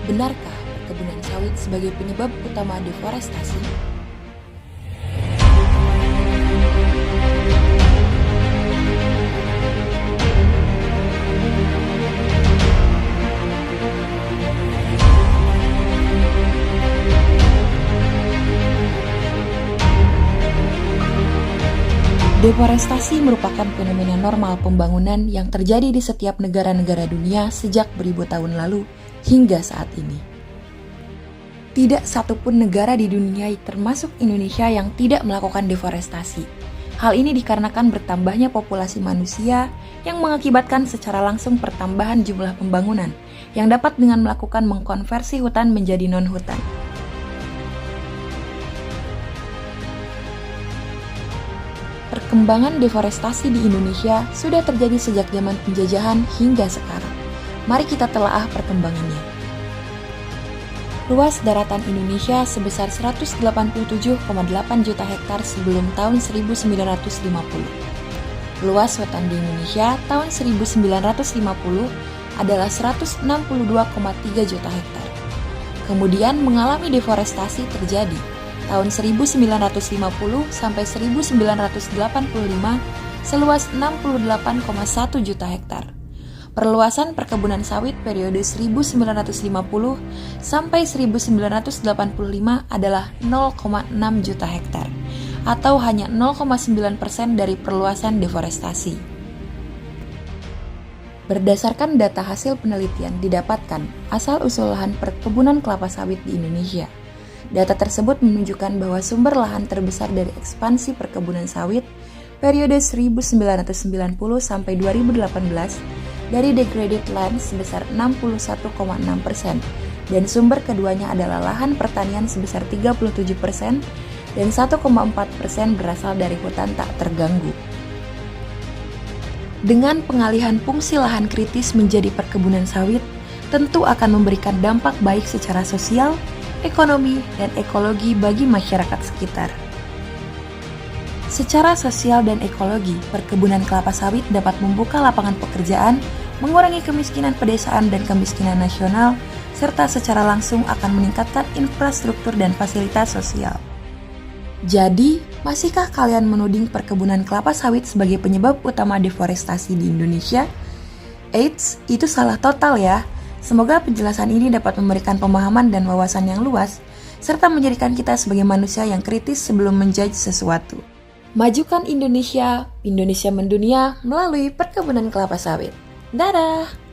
Benarkah perkebunan sawit sebagai penyebab utama deforestasi? Deforestasi merupakan fenomena normal pembangunan yang terjadi di setiap negara-negara dunia sejak beribu tahun lalu hingga saat ini. Tidak satupun negara di dunia, termasuk Indonesia, yang tidak melakukan deforestasi. Hal ini dikarenakan bertambahnya populasi manusia yang mengakibatkan secara langsung pertambahan jumlah pembangunan yang dapat dengan melakukan mengkonversi hutan menjadi non-hutan. Perkembangan deforestasi di Indonesia sudah terjadi sejak zaman penjajahan hingga sekarang. Mari kita telaah perkembangannya. Luas daratan Indonesia sebesar 187,8 juta hektar sebelum tahun 1950. Luas hutan di Indonesia tahun 1950 adalah 162,3 juta hektar. Kemudian mengalami deforestasi terjadi tahun 1950 sampai 1985 seluas 68,1 juta hektar. Perluasan perkebunan sawit periode 1950 sampai 1985 adalah 0,6 juta hektar atau hanya 0,9% dari perluasan deforestasi. Berdasarkan data hasil penelitian didapatkan asal-usul lahan perkebunan kelapa sawit di Indonesia. Data tersebut menunjukkan bahwa sumber lahan terbesar dari ekspansi perkebunan sawit periode 1990 sampai 2018 dari degraded land sebesar 61,6% dan sumber keduanya adalah lahan pertanian sebesar 37% dan 1,4% berasal dari hutan tak terganggu. Dengan pengalihan fungsi lahan kritis menjadi perkebunan sawit, tentu akan memberikan dampak baik secara sosial, ekonomi, dan ekologi bagi masyarakat sekitar. Secara sosial dan ekologi, perkebunan kelapa sawit dapat membuka lapangan pekerjaan, mengurangi kemiskinan pedesaan dan kemiskinan nasional, serta secara langsung akan meningkatkan infrastruktur dan fasilitas sosial. Jadi, masihkah kalian menuding perkebunan kelapa sawit sebagai penyebab utama deforestasi di Indonesia? Eits, itu salah total ya. Semoga penjelasan ini dapat memberikan pemahaman dan wawasan yang luas, serta menjadikan kita sebagai manusia yang kritis sebelum menjudge sesuatu. Majukan Indonesia, Indonesia mendunia melalui perkebunan kelapa sawit. Dadah!